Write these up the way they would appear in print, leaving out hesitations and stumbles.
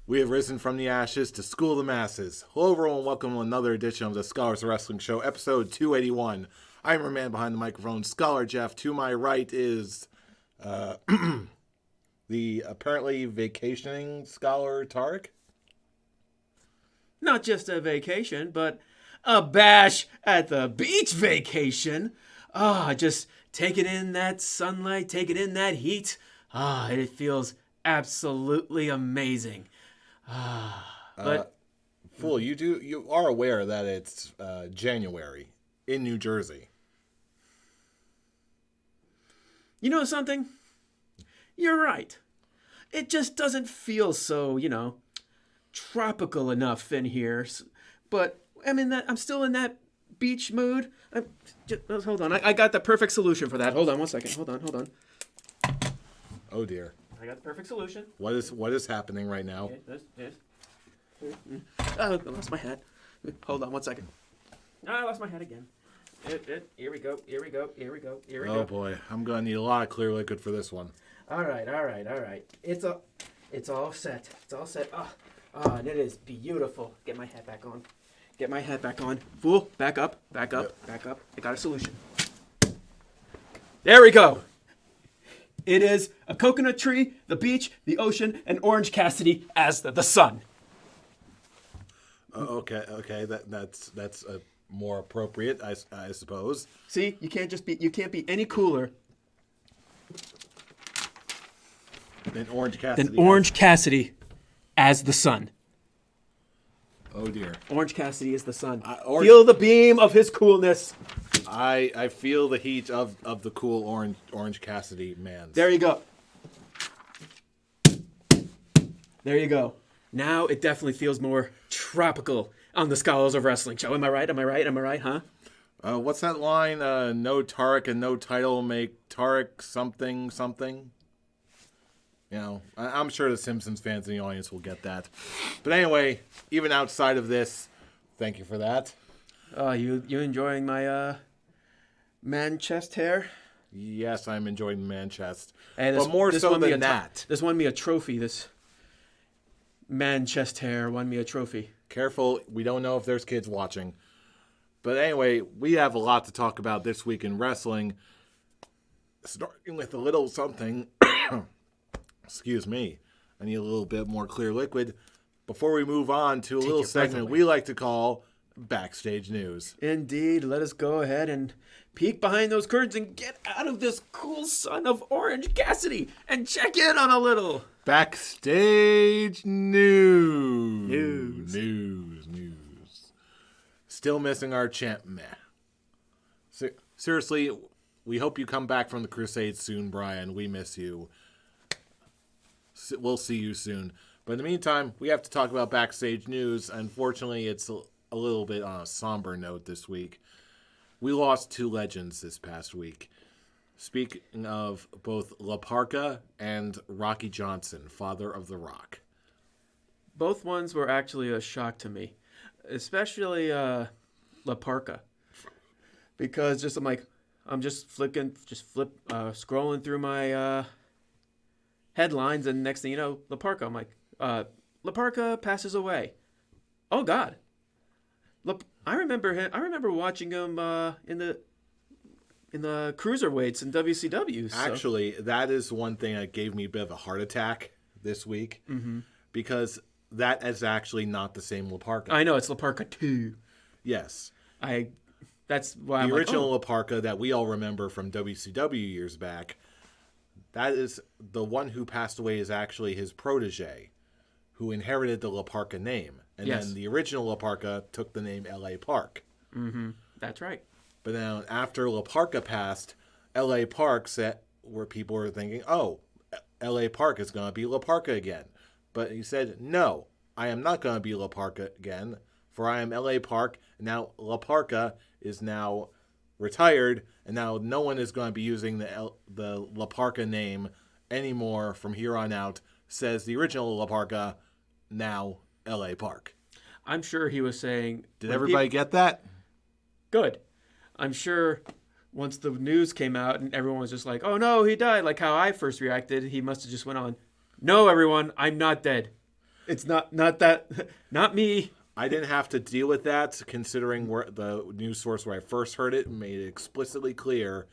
We have risen from the ashes to school the masses. Hello, everyone. Welcome to another edition of the Scholars Wrestling Show, episode 281. I'm your man behind the microphone, Scholar Jeff. To my right is the apparently vacationing Scholar Tarek. Not just a vacation, but a bash at the beach vacation. Just taking in that sunlight, taking in that heat. It feels absolutely amazing. Fool, you are aware that it's January in New Jersey. You know something? You're right. It just doesn't feel so, tropical enough in here. But I'm still in that beach mood. Hold on. I got the perfect solution for that. Hold on one second. Hold on. Oh dear. I got the perfect solution. What is happening right now? I lost my hat. Hold on one second. I lost my hat again. Here we go. Oh boy, I'm gonna need a lot of clear liquid for this one. All right. It's all set. And it is beautiful. Get my hat back on. Fool, back up. I got a solution. There we go. It is a coconut tree, the beach, the ocean, and Orange Cassidy as the sun. Okay. That's more appropriate, I suppose. See, you can't be any cooler than Orange Cassidy. Cassidy as the sun. Oh dear. Orange Cassidy is the sun. Feel the beam of his coolness. I feel the heat of the cool Orange Cassidy man. There you go. Now it definitely feels more tropical on the Scholars of Wrestling Show. Am I right, huh? What's that line? No Tarek and no title make Tarek something. You know, I'm sure the Simpsons fans in the audience will get that. But anyway, even outside of this, thank you for that. You enjoying my man chest hair? Yes, I'm enjoying the man chest. Hey, but more so than that. This won me a trophy. This man chest hair won me a trophy. Careful, we don't know if there's kids watching. But anyway, we have a lot to talk about this week in wrestling. Starting with a little something. Excuse me. I need a little bit more clear liquid before we move on to a little segment we like to call Backstage News. Indeed. Let us go ahead and peek behind those curtains and get out of this cool sun of Orange Cassidy and check in on a little Backstage News. Still missing our champ, meh. Seriously, we hope you come back from the Crusade soon, Brian. We miss you. We'll see you soon. But in the meantime, we have to talk about Backstage News. Unfortunately, it's a little bit on a somber note this week. We lost two legends this past week. Speaking of both La Parka and Rocky Johnson, father of The Rock. Both ones were actually a shock to me, especially La Parka, because I'm just scrolling through my headlines, and next thing you know, La Parka. I'm like, La Parka passes away. Oh God. I remember him. I remember watching him in the cruiserweights in WCW. So. Actually, that is one thing that gave me a bit of a heart attack this week, because that is actually not the same La Parka. I know, it's La Parka 2. Yes. That's why the original La Parka that we all remember from WCW years back. That is the one who passed away is actually his protege, who inherited the La Parka name. And then the original La Parka took the name L.A. Park. Mm-hmm. That's right. But now after La Parka passed, L.A. Park where people were thinking, oh, L.A. Park is going to be La Parka again. But he said, no, I am not going to be La Parka again, for I am L.A. Park. And now La Parka is now retired, and now no one is going to be using the La Parka name anymore from here on out, says the original La Parka, now L.A. Park. I'm sure he was saying... Did everybody get that? Good. I'm sure once the news came out and everyone was just like, oh no, he died, like how I first reacted, he must have just went on, no, everyone, I'm not dead. It's not that, not me. I didn't have to deal with that, considering where the news source where I first heard it made it explicitly clear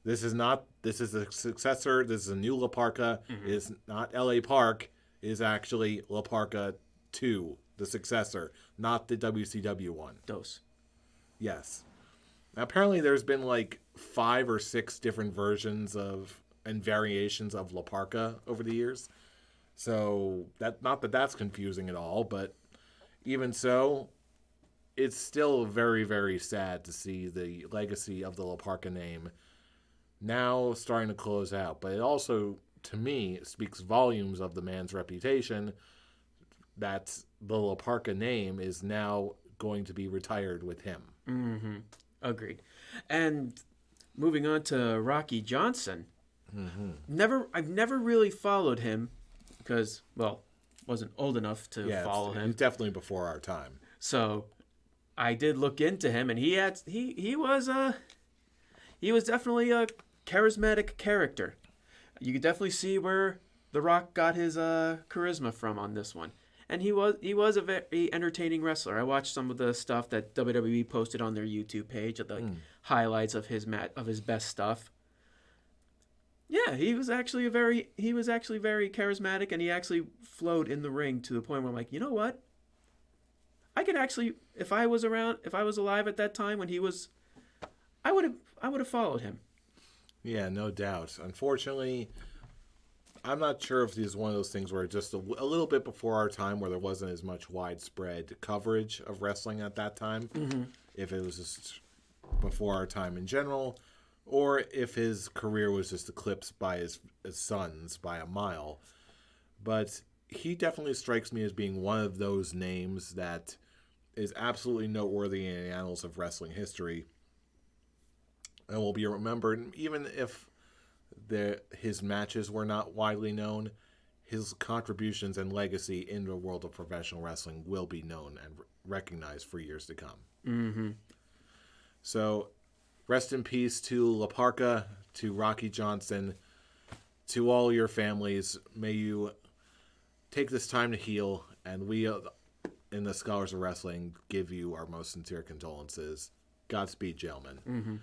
this is a successor. This is a new La Parka. It is not L.A. Park. It is actually La Parka 2, the successor, not the WCW one. Dose. Yes. Now, apparently there's been like 5 or 6 different versions of and variations of La Parka over the years. So not that that's confusing at all, but even so, it's still very, very sad to see the legacy of the La Parka name now starting to close out. But it also, to me, speaks volumes of the man's reputation that the La Parka name is now going to be retired with him. Mm-hmm. Agreed. And moving on to Rocky Johnson. I've never really followed him because, well, wasn't old enough to follow him. He's definitely before our time. So I did look into him, and he was definitely a charismatic character. You could definitely see where The Rock got his charisma from on this one. And he was a very entertaining wrestler. I watched some of the stuff that WWE posted on their YouTube page of the highlights of his best stuff. Yeah, he was actually very charismatic, and he actually flowed in the ring to the point where I'm like, you know what? I could actually, if I was alive at that time when he was, I would have followed him. Yeah, no doubt. Unfortunately, I'm not sure if this is one of those things where just a little bit before our time, where there wasn't as much widespread coverage of wrestling at that time. If it was just before our time in general, or if his career was just eclipsed by his sons by a mile. But he definitely strikes me as being one of those names that is absolutely noteworthy in the annals of wrestling history and will be remembered, even if his matches were not widely known. His contributions and legacy in the world of professional wrestling will be known and recognized for years to come. So, rest in peace to La Parka, to Rocky Johnson, to all your families. May you take this time to heal, and we, in the Scholars of Wrestling, give you our most sincere condolences. Godspeed, gentlemen.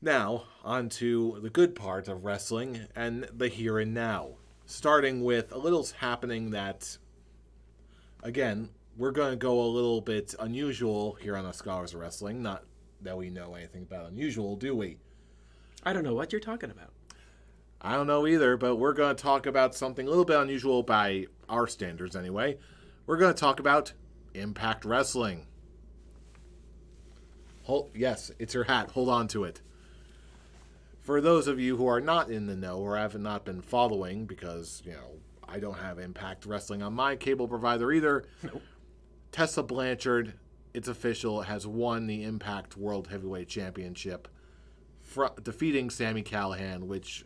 Now, on to the good part of wrestling and the here and now. Starting with a little happening that, again, we're going to go a little bit unusual here on the Scholars of Wrestling. Not that we know anything about unusual, do we? I don't know what you're talking about. I don't know either, but we're going to talk about something a little bit unusual by our standards anyway. We're going to talk about Impact Wrestling. Yes, it's your hat. Hold on to it. For those of you who are not in the know or have not been following, because, I don't have Impact Wrestling on my cable provider either, Nope. Tessa Blanchard, it's official, has won the Impact World Heavyweight Championship, defeating Sami Callihan, which,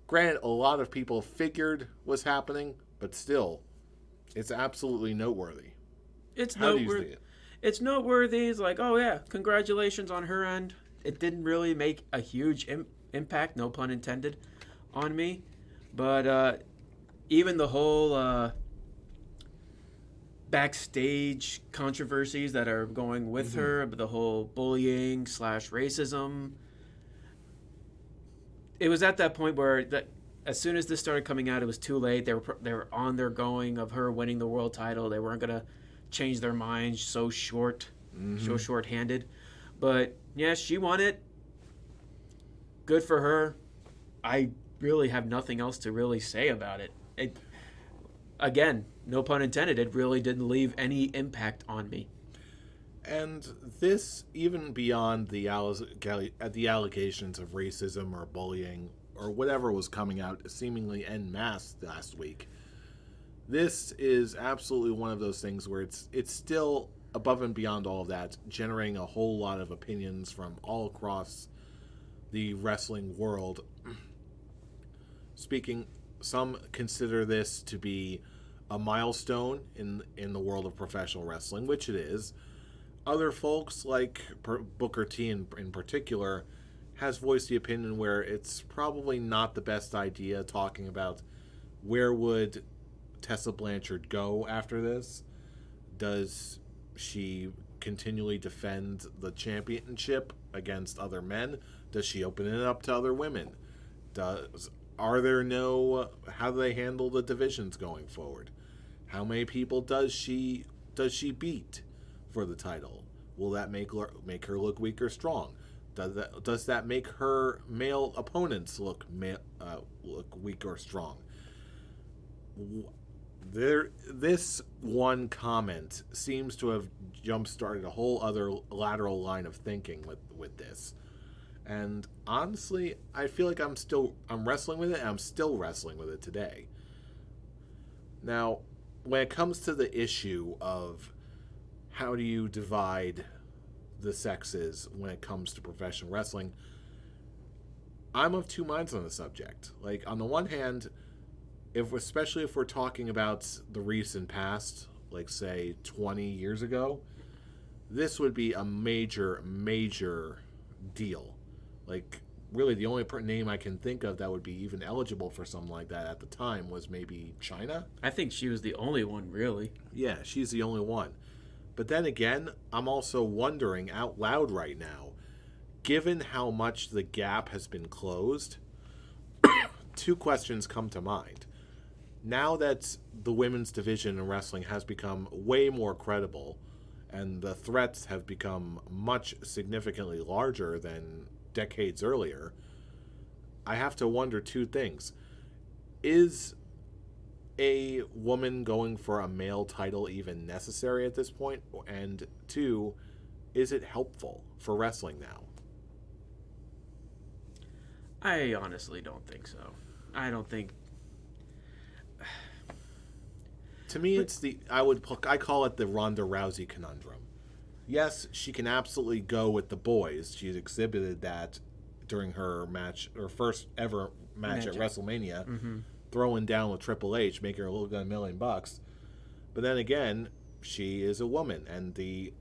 granted, a lot of people figured was happening, but still, it's absolutely noteworthy. It's How noteworthy. do you see it? It's noteworthy. It's like, oh yeah, congratulations on her end. It didn't really make a huge impact, no pun intended, on me. But even the whole backstage controversies that are going with her, the whole bullying / racism, it was at that point where as soon as this started coming out, it was too late. They were on their going of her winning the world title. They weren't gonna change their minds so short-handed. But yeah, she won it. Good for her. I really have nothing else to really say about it. Again, no pun intended, it really didn't leave any impact on me. And this, even beyond the allegations of racism or bullying or whatever was coming out seemingly en masse last week, this is absolutely one of those things where it's still above and beyond all of that, generating a whole lot of opinions from all across the wrestling world. Some consider this to be a milestone in the world of professional wrestling, which it is. Other folks, like Booker T in particular, has voiced the opinion where it's probably not the best idea talking about where would Tessa Blanchard go after this? Does she continually defend the championship against other men? Does she open it up to other women? How do they handle the divisions going forward? How many people does she beat for the title? Will that make her look weak or strong? Does that make her male opponents look weak or strong? This one comment seems to have jump-started a whole other lateral line of thinking with this. And honestly, I feel like I'm wrestling with it, and I'm still wrestling with it today. Now, when it comes to the issue of how do you divide the sexes when it comes to professional wrestling, I'm of two minds on the subject. Like, on the one hand, especially if we're talking about the recent past, like say 20 years ago, this would be a major deal. Like, really the only name I can think of that would be even eligible for something like that at the time was maybe China. I think she was the only one, really. Yeah, she's the only one. But then again, I'm also wondering out loud right now, given how much the gap has been closed, two questions come to mind. Now that the women's division in wrestling has become way more credible and the threats have become much significantly larger than decades earlier, I have to wonder two things. Is a woman going for a male title even necessary at this point? And two, is it helpful for wrestling now? I honestly don't think so. I don't think. To me, I call it the Ronda Rousey conundrum. Yes, she can absolutely go with the boys. She's exhibited that during her first ever match at WrestleMania, throwing down with Triple H, making her look at $1 million. But then again, she is a woman, and the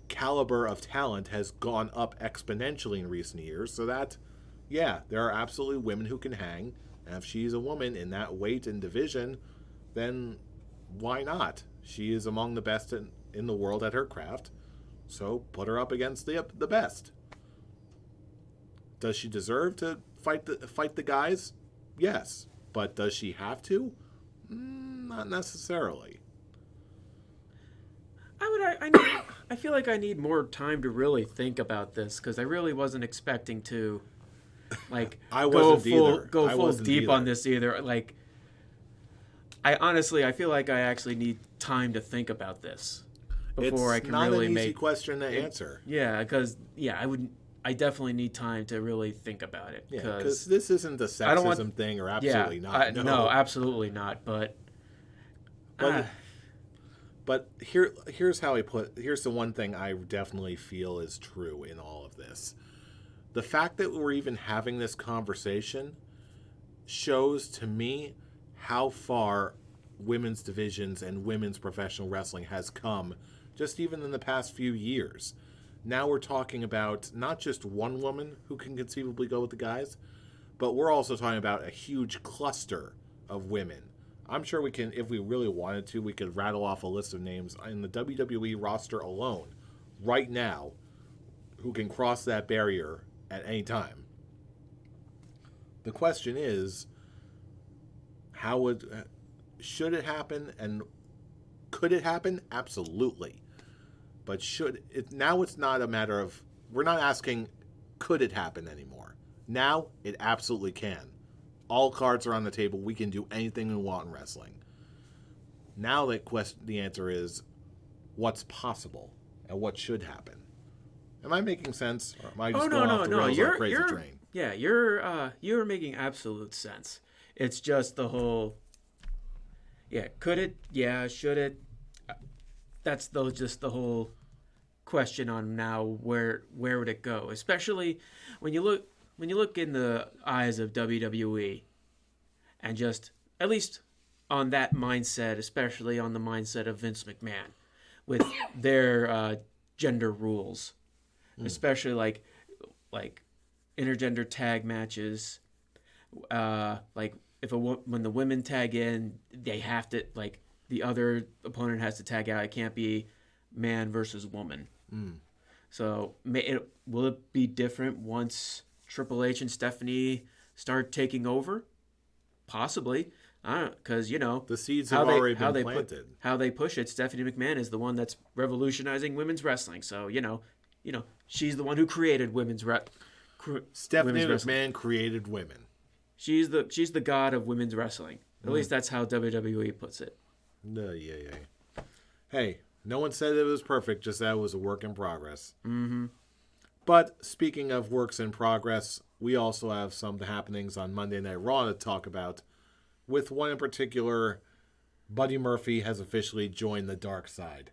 caliber of talent has gone up exponentially in recent years. So that, yeah, there are absolutely women who can hang. And if she's a woman in that weight and division, then why not? She is among the best in the world at her craft, so put her up against the best. Does she deserve to fight the guys? Yes, but does she have to? Not necessarily. I feel like I need more time to really think about this because I really wasn't expecting to, like, go full deep on this either. Like, I feel like I actually need time to think about this before I can really make. It's not an easy question to answer. Yeah, because I definitely need time to really think about it. Yeah, because this isn't a sexism thing, or absolutely not. No, absolutely not. But here's how here's the one thing I definitely feel is true in all of this. The fact that we're even having this conversation shows to me how far women's divisions and women's professional wrestling has come just even in the past few years. Now we're talking about not just one woman who can conceivably go with the guys, but we're also talking about a huge cluster of women. I'm sure we can, if we really wanted to, we could rattle off a list of names in the WWE roster alone right now who can cross that barrier at any time. The question is, should it happen, and could it happen? Absolutely. But now it's not a matter of, we're not asking, could it happen anymore? Now it absolutely can. All cards are on the table. We can do anything we want in wrestling. Now the answer is, what's possible and what should happen? Am I making sense? Or am I just going off the rails on a crazy train? Yeah, you're making absolute sense. It's just the whole, could it? Yeah, should it? That's just the whole question on now where would it go? Especially when you look in the eyes of WWE, and just at least on that mindset, especially on the mindset of Vince McMahon, with their gender rules, especially like intergender tag matches, like when the women tag in, they have to, like, the other opponent has to tag out. It can't be man versus woman. So will it be different once Triple H and Stephanie start taking over? Possibly. I don't, because the seeds have already been planted. How they push it. Stephanie McMahon is the one that's revolutionizing women's wrestling. So she's the one who created Stephanie McMahon created women. She's the god of women's wrestling. At least that's how WWE puts it. Yeah. Hey, no one said it was perfect. Just that it was a work in progress. Mm-hmm. But speaking of works in progress, we also have some happenings on Monday Night Raw to talk about. With one in particular, Buddy Murphy has officially joined the dark side.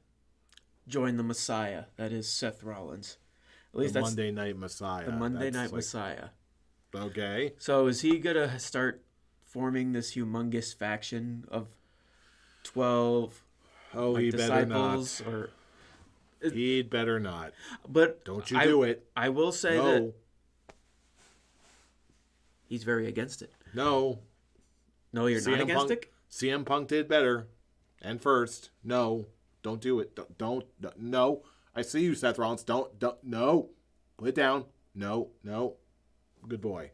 Join the Messiah. That is Seth Rollins. At least the that's Monday Night Messiah. The Monday Night Messiah. Okay. So is he going to start forming this humongous faction of 12 he disciples? Better not. He'd better not. But don't you do it. I will say that he's very against it. No, you're not against it? CM Punk did better. And first. No, don't do it. Don't. No. I see you, Seth Rollins. Don't. No. Put it down. No. Good boy.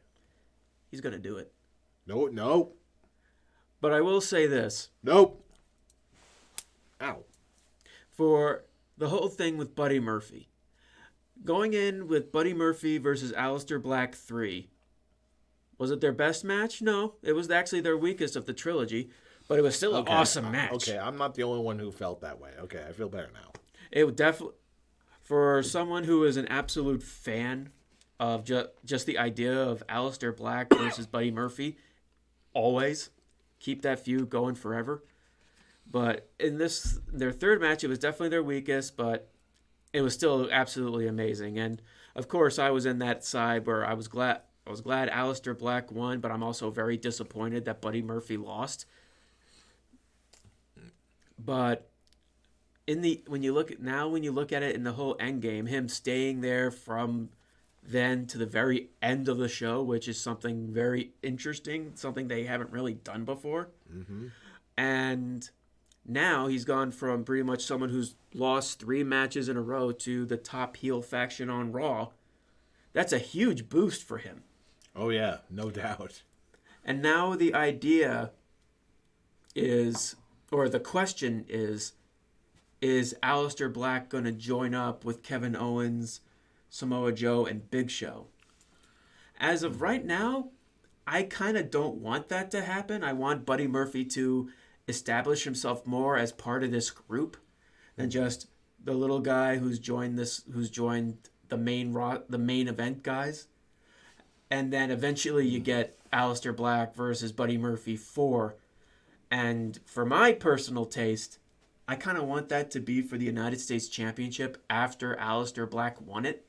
He's going to do it. No. But I will say this. Nope. Ow. For the whole thing with Buddy Murphy. Going in with Buddy Murphy versus Aleister Black 3. Was it their best match? No. It was actually their weakest of the trilogy. But it was still an awesome match. Okay, I'm not the only one who felt that way. Okay, I feel better now. It would definitely... For someone who is an absolute fan of just the idea of Aleister Black versus Buddy Murphy, always keep that feud going forever. But in their third match, it was definitely their weakest, but it was still absolutely amazing. And of course, I was in that side where I was glad Aleister Black won, but I'm also very disappointed that Buddy Murphy lost. But when you look at it in the whole end game, him staying there from then to the very end of the show, which is something very interesting, something they haven't really done before. Mm-hmm. And now he's gone from pretty much someone who's lost 3 matches in a row to the top heel faction on Raw. That's a huge boost for him. Oh, yeah, no doubt. And now the idea is, or the question is Aleister Black going to join up with Kevin Owens, Samoa Joe, and Big Show? As of right now, I kind of don't want that to happen. I want Buddy Murphy to establish himself more as part of this group than just the little guy who's joined the main event guys. And then eventually you get Aleister Black versus Buddy Murphy 4. And for my personal taste, I kind of want that to be for the United States Championship after Aleister Black won it.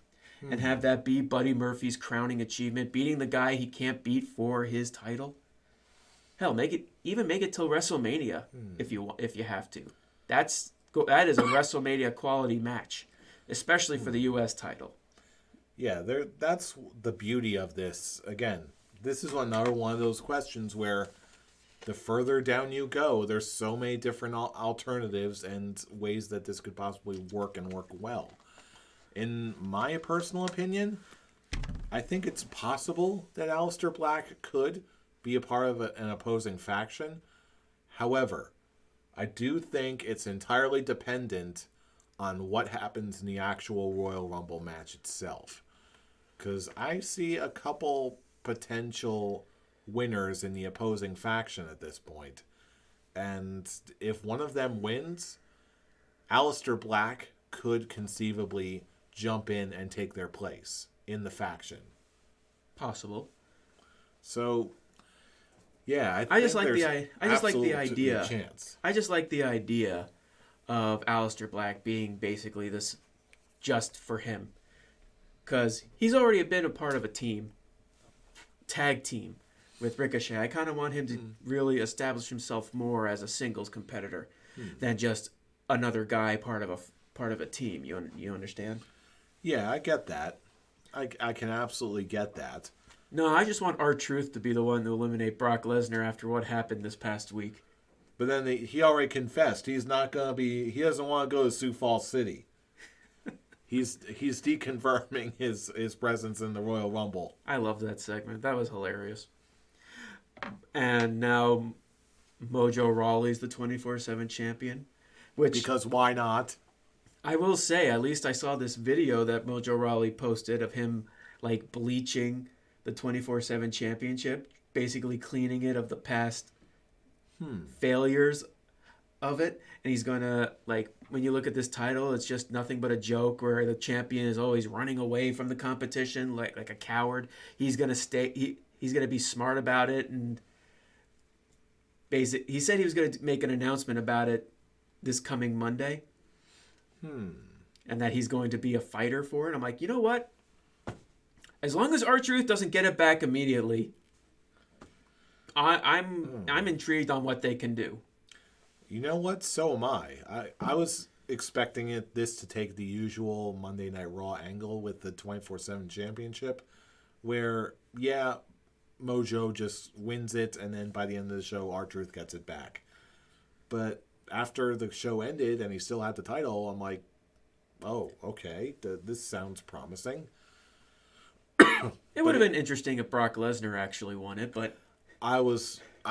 And have that be Buddy Murphy's crowning achievement, beating the guy he can't beat for his title. Hell, make it till WrestleMania if you have to. That is a WrestleMania quality match, especially for the U.S. title. Yeah, that's the beauty of this. Again, this is another one of those questions where the further down you go, there's so many different alternatives and ways that this could possibly work and work well. In my personal opinion, I think it's possible that Aleister Black could be a part of an opposing faction. However, I do think it's entirely dependent on what happens in the actual Royal Rumble match itself. Because I see a couple potential winners in the opposing faction at this point. And if one of them wins, Aleister Black could conceivably jump in and take their place in the faction. Possible. So, yeah, I just like the idea. I just like the idea of Aleister Black being basically this just for him, because he's already been a part of a tag team with Ricochet. I kind of want him to really establish himself more as a singles competitor than just another guy part of a team. You understand? Yeah, I get that. I can absolutely get that. No, I just want R-Truth to be the one to eliminate Brock Lesnar after what happened this past week. But then he already confessed he's not gonna be. He doesn't want to go to Sioux Falls City. He's deconfirming his presence in the Royal Rumble. I love that segment. That was hilarious. And now Mojo Rawley's the 24/7 champion. Which, because why not? I will say, at least I saw this video that Mojo Rawley posted of him like bleaching the 24/7 championship, basically cleaning it of the past failures of it. And he's gonna, like, when you look at this title, it's just nothing but a joke where the champion is always running away from the competition like a coward. He's gonna stay. He's gonna be smart about it, and he said he was gonna make an announcement about it this coming Monday. And that he's going to be a fighter for it. I'm like, you know what? As long as R-Truth doesn't get it back immediately, I'm intrigued on what they can do. You know what? So am I. I was expecting this to take the usual Monday Night Raw angle with the 24/7 championship, where, yeah, Mojo just wins it, and then by the end of the show, R-Truth gets it back. But after the show ended and he still had the title, I'm like, oh, okay, this sounds promising. It would have been interesting if Brock Lesnar actually won it, but I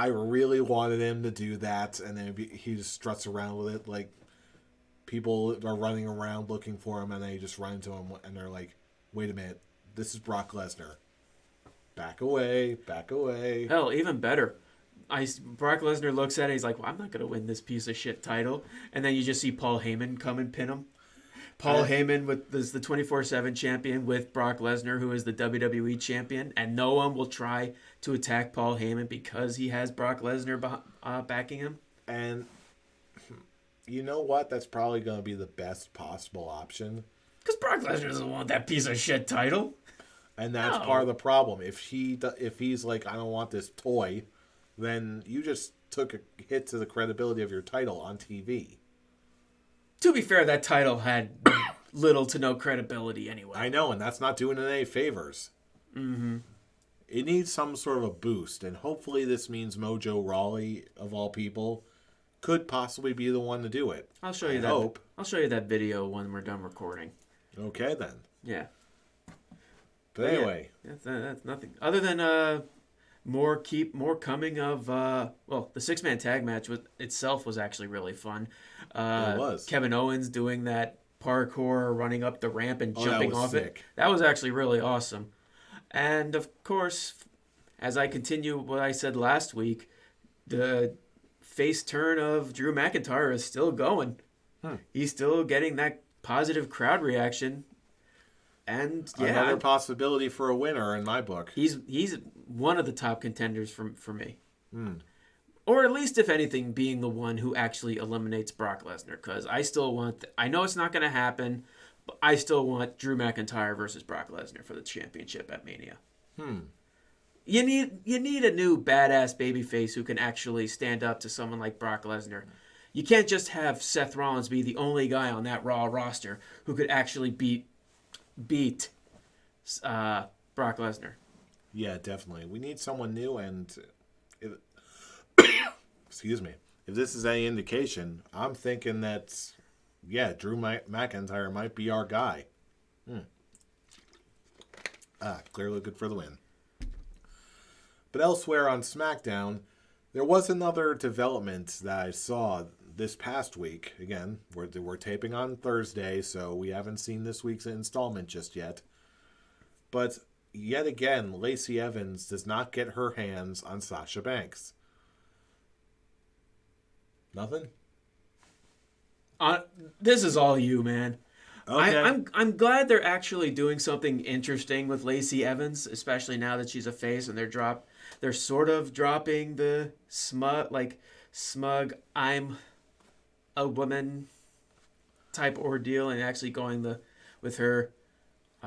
really wanted him to do that, and then he just struts around with it like people are running around looking for him, and then he just runs into him, and they're like, wait a minute, this is Brock Lesnar. Back away, back away. Hell, even better. Brock Lesnar looks at it, he's like, well, I'm not going to win this piece of shit title. And then you just see Paul Heyman come and pin him. Paul Heyman is the 24/7 champion with Brock Lesnar, who is the WWE champion. And no one will try to attack Paul Heyman because he has Brock Lesnar backing him. And you know what? That's probably going to be the best possible option. Because Brock Lesnar doesn't want that piece of shit title. And that's part of the problem. If he's like, I don't want this toy, then you just took a hit to the credibility of your title on TV. To be fair, that title had little to no credibility anyway. I know, and that's not doing it any favors. Mm-hmm. It needs some sort of a boost, and hopefully this means Mojo Rawley, of all people, could possibly be the one to do it. I'll show you I'll show you that video when we're done recording. Okay, then. Yeah. But anyway. Yeah, that's nothing. Other than more coming of the 6-man tag match itself was actually really fun. It was. Kevin Owens doing that parkour, running up the ramp and jumping off sick. it. That was actually really awesome. And of course, as I continue what I said last week, the face turn of Drew McIntyre is still going. He's still getting that positive crowd reaction. And another possibility for a winner in my book. He's one of the top contenders for me. Or at least, if anything, being the one who actually eliminates Brock Lesnar. Because I still want... I know it's not going to happen, but I still want Drew McIntyre versus Brock Lesnar for the championship at Mania. You need a new badass babyface who can actually stand up to someone like Brock Lesnar. You can't just have Seth Rollins be the only guy on that Raw roster who could actually beat Brock Lesnar. Yeah, definitely. We need someone new, and excuse me. If this is any indication, I'm thinking that, Drew McIntyre might be our guy. Clearly good for the win. But elsewhere on SmackDown, there was another development that I saw this past week. Again, we're taping on Thursday, so we haven't seen this week's installment just yet. But yet again, Lacey Evans does not get her hands on Sasha Banks. Nothing? This is all you, man. Okay. I'm glad they're actually doing something interesting with Lacey Evans, especially now that she's a face, and they're sort of dropping the smug I'm a woman type ordeal, and actually going with her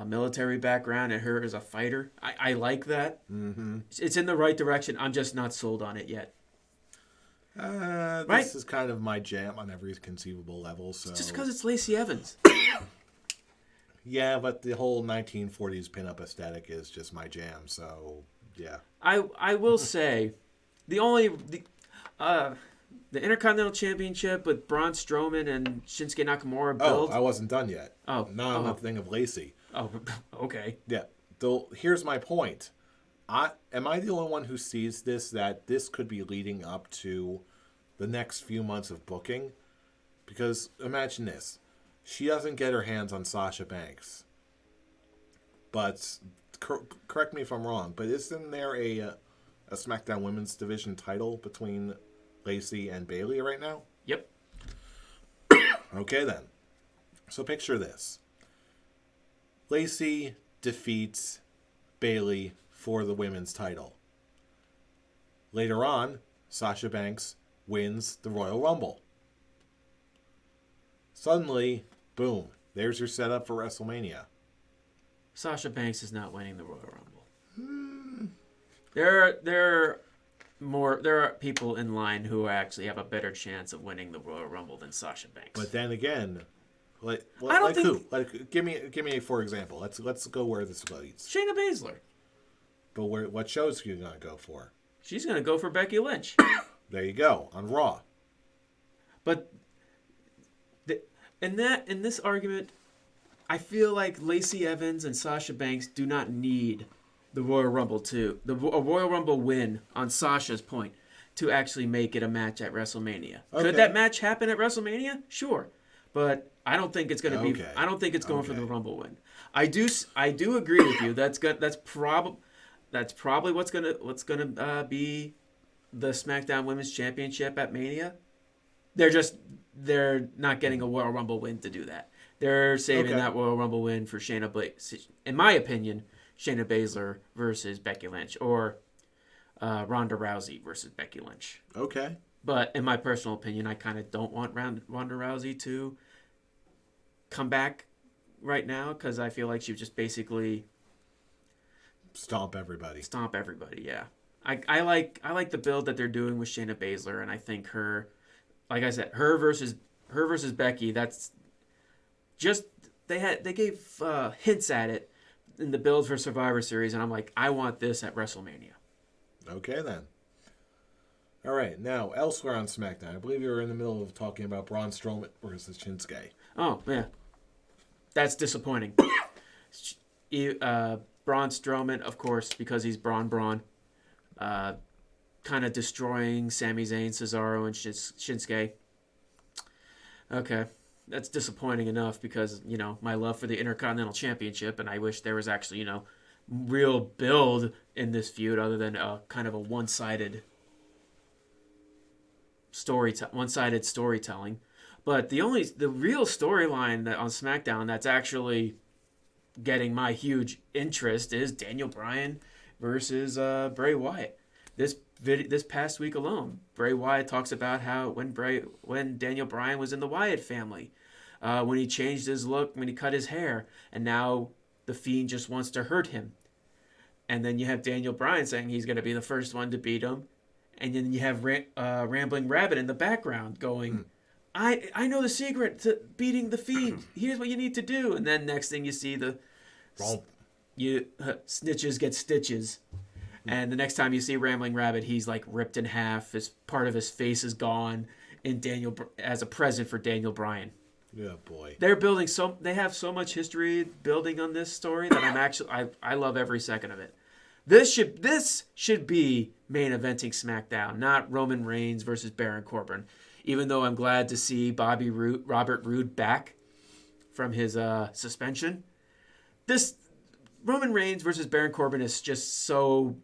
military background and her as a fighter. I like that. Mm-hmm. It's in the right direction. I'm just not sold on it yet. This is kind of my jam on every conceivable level. So just because it's Lacey Evans. Yeah, but the whole 1940s pinup aesthetic is just my jam. So yeah. I will say, the only the Intercontinental Championship with Braun Strowman and Shinsuke Nakamura Oh, build. I wasn't done yet. Oh, Not on the thing of Lacey. oh, okay. Yeah. Though here's my point. Am I the only one who sees this, that this could be leading up to the next few months of booking? Because imagine this. She doesn't get her hands on Sasha Banks. But correct me if I'm wrong, but isn't there a SmackDown Women's Division title between Lacey and Bayley right now? Yep. Okay then. So picture this. Lacey defeats Bayley for the women's title. Later on, Sasha Banks wins the Royal Rumble. Suddenly, boom, there's your setup for WrestleMania. Sasha Banks is not winning the Royal Rumble. There are people in line who actually have a better chance of winning the Royal Rumble than Sasha Banks. But then again, I don't think who? Give me for example. Let's go where this leads. Shayna Baszler. But what shows are you gonna go for? She's gonna go for Becky Lynch. There you go, on Raw. But in this argument, I feel like Lacey Evans and Sasha Banks do not need the Royal Rumble a Royal Rumble win on Sasha's point to actually make it a match at WrestleMania. Okay. Could that match happen at WrestleMania? Sure, but I don't think it's going to be. Okay. I don't think it's going for the Rumble win. I do agree with you. That's probably what's gonna be the SmackDown Women's Championship at Mania. They're not getting a Royal Rumble win to do that. They're saving that Royal Rumble win for in my opinion, Shayna Baszler versus Becky Lynch, or Ronda Rousey versus Becky Lynch. Okay. But in my personal opinion, I kind of don't want Ronda Rousey to come back right now, because I feel like she would just basically stomp everybody. Yeah. I like the build that they're doing with Shayna Baszler, and I think her, like I said, her versus Becky. That's just they gave hints at it in the build for Survivor Series, and I'm like, I want this at WrestleMania. Okay then. All right, now elsewhere on SmackDown, I believe you were in the middle of talking about Braun Strowman versus Shinsuke. Oh yeah, that's disappointing. Braun Strowman, of course, because he's Braun, kind of destroying Sami Zayn, Cesaro, and Shinsuke. Okay, that's disappointing enough because, my love for the Intercontinental Championship, and I wish there was actually, real build in this feud other than kind of a one-sided storytelling. But the real storyline that on SmackDown that's actually getting my huge interest is Daniel Bryan versus Bray Wyatt. This past week alone, Bray Wyatt talks about how when Daniel Bryan was in the Wyatt family, when he changed his look, when he cut his hair, and now the Fiend just wants to hurt him. And then you have Daniel Bryan saying he's going to be the first one to beat him, and then you have Rambling Rabbit in the background going, I know the secret to beating the Fiend. Here's what you need to do. And then next thing you see snitches get stitches. And the next time you see Rambling Rabbit, he's like ripped in half. Part of his face is gone as a present for Daniel Bryan. Yeah, boy. They're building they have so much history building on this story that I love every second of it. This should be main eventing SmackDown, not Roman Reigns versus Baron Corbin. Even though I'm glad to see Robert Roode back from his suspension. This Roman Reigns versus Baron Corbin is just so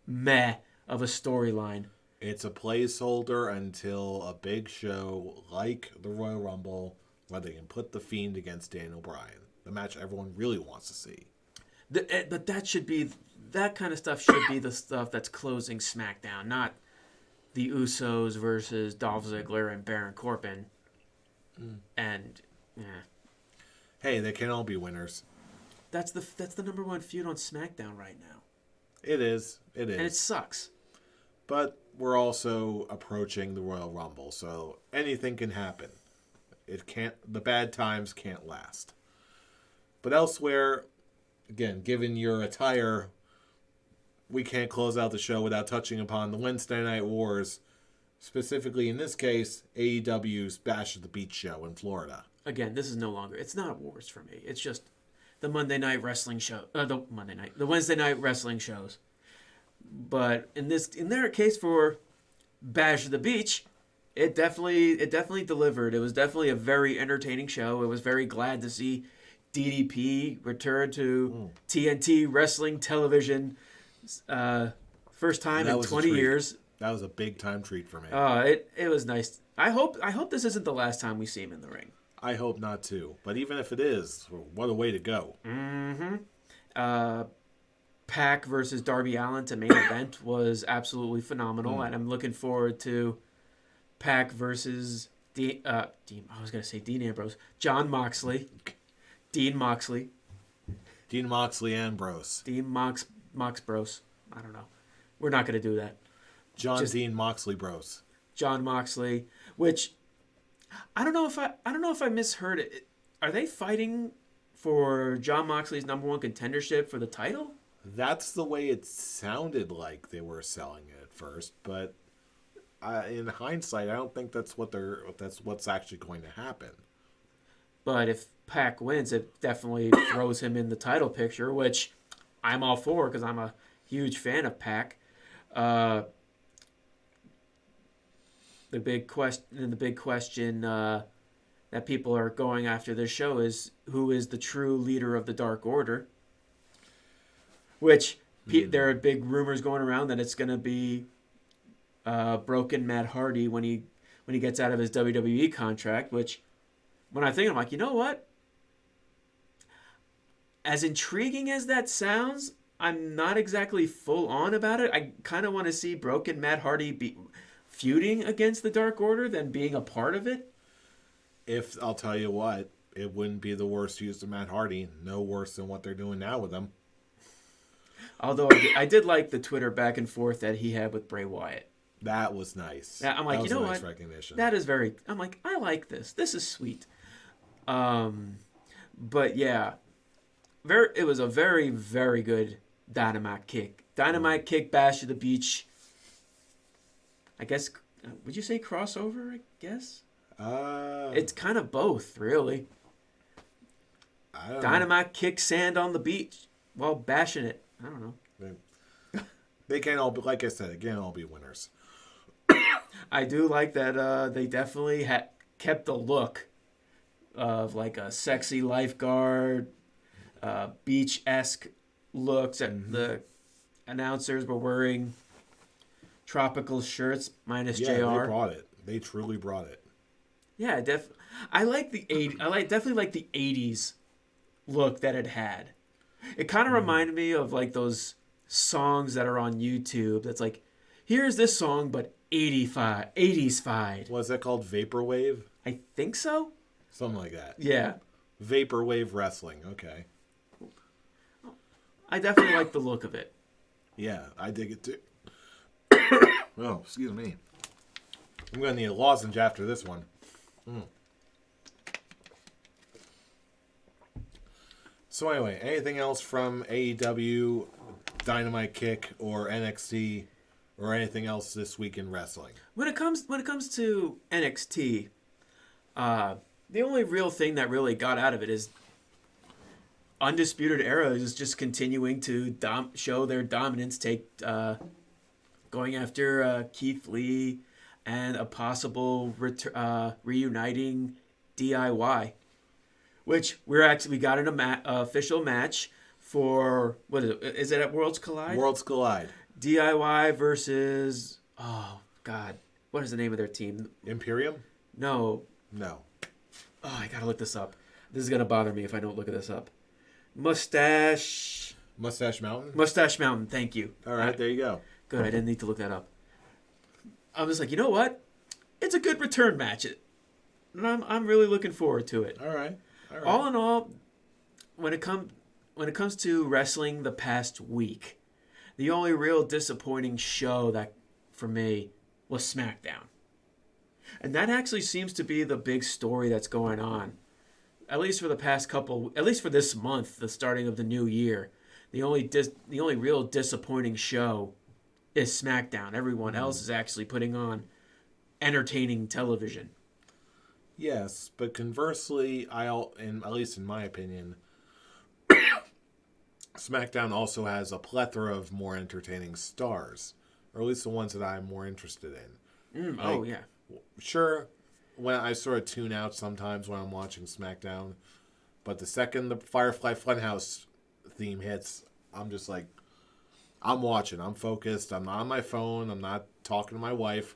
meh of a storyline. It's a placeholder until a big show like the Royal Rumble where they can put the Fiend against Daniel Bryan. The match everyone really wants to see. But that kind of stuff should be the stuff that's closing SmackDown, not the Usos versus Dolph Ziggler and Baron Corbin. And hey, they can all be winners. That's the number one feud on SmackDown right now. It is. And it sucks. But we're also approaching the Royal Rumble, so anything can happen. The bad times can't last. But elsewhere, again, given your attire, we can't close out the show without touching upon the Wednesday Night Wars. Specifically, in this case, AEW's Bash at the Beach show in Florida. Again, this is no longer. It's not wars for me. It's just the Monday night wrestling show. The Wednesday night wrestling shows. But in their case for Bash at the Beach, it definitely delivered. It was definitely a very entertaining show. I was very glad to see DDP return to TNT wrestling television. First time in 20 years. That was a big time treat for me. It was nice. I hope this isn't the last time we see him in the ring. I hope not too. But even if it is, what a way to go. Mm-hmm. Pac versus Darby Allin to main event was absolutely phenomenal, and I'm looking forward to Pac versus Dean Ambrose. John Moxley. Dean Moxley. Dean Moxley and Bros. Dean Mox Bros. I don't know. We're not going to do that. Dean Moxley Bros. John Moxley, which I don't know if I misheard it. Are they fighting for John Moxley's #1 contendership for the title? That's the way it sounded like they were selling it at first, but in hindsight, I don't think that's what's actually going to happen. But if Pac wins, it definitely throws him in the title picture, which I'm all for because I'm a huge fan of Pac. The big question that people are going after this show is who is the true leader of the Dark Order. Which there are big rumors going around that it's going to be Broken Matt Hardy when he gets out of his WWE contract. Which, when I think, I'm like, you know what? As intriguing as that sounds, I'm not exactly full on about it. I kind of want to see Broken Matt Hardy be feuding against the Dark Order than being a part of it. If I'll tell you what, it wouldn't be the worst use of Matt Hardy. No worse than what they're doing now with him. Although I did like the Twitter back and forth that he had with Bray Wyatt. That was nice. I'm like, that was you know nice what? Recognition. That is very. I'm like, I like this. This is sweet. But yeah, it was a very, very good Dynamite kick. Dynamite kick, Bash at the Beach. I guess, would you say crossover? I guess. It's kind of both, really. I don't Dynamite know. Kick sand on the beach while bashing it. I don't know. They can't all be, like I said, it can't all be winners. I do like that they definitely kept the look of like a sexy lifeguard, beach-esque looks. And the announcers were wearing tropical shirts minus JR. They brought it. They truly brought it. Yeah, I like the definitely like the 80s look that it had. It kind of reminded me of like those songs that are on YouTube. That's like, here's this song, but 80s-fied. Was that called Vaporwave? I think so. Something like that. Yeah. Vaporwave wrestling. Okay. I definitely like the look of it. Yeah, I dig it too. Oh, excuse me. I'm going to need a lozenge after this one. So anyway, anything else from AEW, Dynamite Kick, or NXT, or anything else this week in wrestling? When it comes to NXT, the only real thing that really got out of it is Undisputed Era is just continuing to show their dominance, going after Keith Lee and a possible reuniting DIY. Which we got an official match for, what is it? Is it at Worlds Collide? Worlds Collide. DIY versus, oh God, what is the name of their team? Imperium? No. Oh, I gotta look this up. This is gonna bother me if I don't look this up. Mustache Mountain? Mustache Mountain, thank you. All right, there you go. Good, I didn't need to look that up. I'm just like, you know what? It's a good return match. And I'm really looking forward to it. All right. All in all, when it comes to wrestling the past week, the only real disappointing show that for me was SmackDown. And that actually seems to be the big story that's going on at least for the past couple, at least for this month, the starting of the new year, the only real disappointing show is SmackDown. Everyone else is actually putting on entertaining television. Yes, but conversely, at least in my opinion, SmackDown also has a plethora of more entertaining stars, or at least the ones that I'm more interested in. Oh yeah. Sure, when I sort of tune out sometimes when I'm watching SmackDown, but the second the Firefly Funhouse theme hits, I'm just like, I'm watching. I'm focused. I'm not on my phone. I'm not talking to my wife.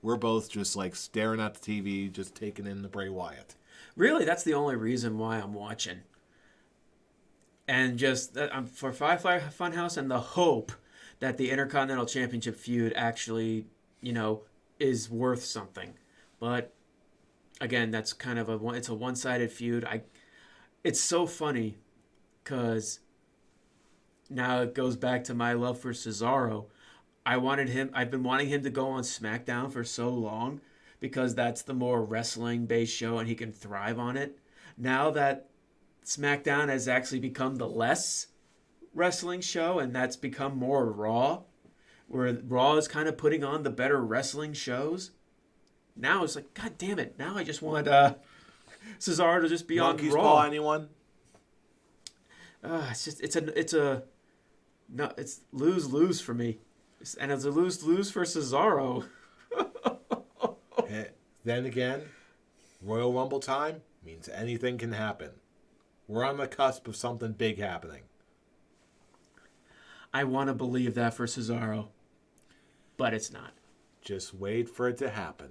We're both just like staring at the TV, just taking in the Bray Wyatt. Really, that's the only reason why I'm watching. And just for Firefly Funhouse and the hope that the Intercontinental Championship feud actually, is worth something. But again, that's kind of it's a one-sided feud. It's so funny because now it goes back to my love for Cesaro. I've been wanting him to go on SmackDown for so long because that's the more wrestling-based show and he can thrive on it. Now that SmackDown has actually become the less wrestling show and that's become more Raw, where Raw is kind of putting on the better wrestling shows. Now it's like, God damn it! Now I just want Cesaro to just be Monkey's on Raw. Paw, anyone? It's lose for me, and it's a lose for Cesaro. Then again, Royal Rumble time means anything can happen. We're on the cusp of something big happening. I want to believe that for Cesaro, but it's not. Just wait for it to happen.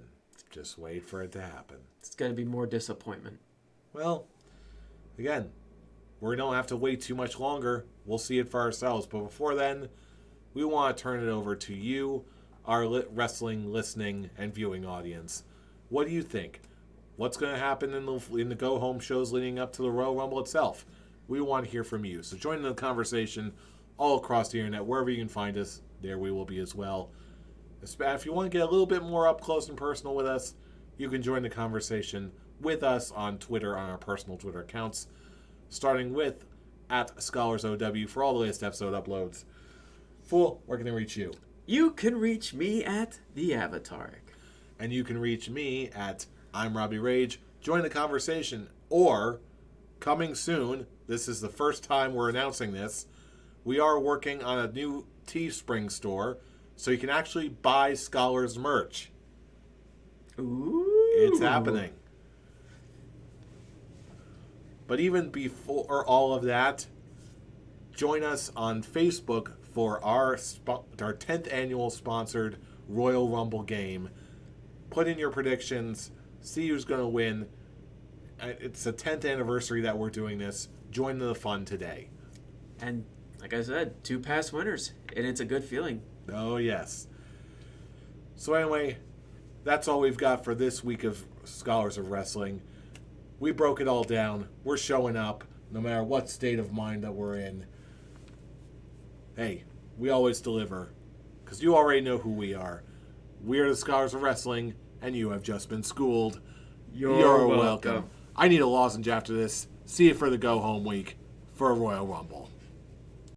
Just wait for it to happen. It's going to be more disappointment. Well, again, we don't have to wait too much longer. We'll see it for ourselves. But before then, we want to turn it over to you, our wrestling listening and viewing audience. What do you think? What's going to happen in the go-home shows leading up to the Royal Rumble itself? We want to hear from you. So join in the conversation all across the internet. Wherever you can find us, there we will be as well. If you want to get a little bit more up close and personal with us, you can join the conversation with us on Twitter, on our personal Twitter accounts, starting with @ScholarsOW for all the latest episode uploads. Fool, where can they reach you? You can reach me at the Avatar. And you can reach me at I'm Robbie Rage. Join the conversation. Or, coming soon, this is the first time we're announcing this, we are working on a new Teespring store, so you can actually buy Scholars merch. Ooh. It's happening. But even before all of that, join us on Facebook for our 10th annual sponsored Royal Rumble game. Put in your predictions. See who's going to win. It's the 10th anniversary that we're doing this. Join the fun today. And like I said, 2 past winners, and it's a good feeling. Oh, yes. So anyway, that's all we've got for this week of Scholars of Wrestling. We broke it all down. We're showing up no matter what state of mind that we're in. Hey, we always deliver because you already know who we are. We are the Scholars of Wrestling, and you have just been schooled. You're welcome. I need a lozenge after this. See you for the go-home week for Royal Rumble.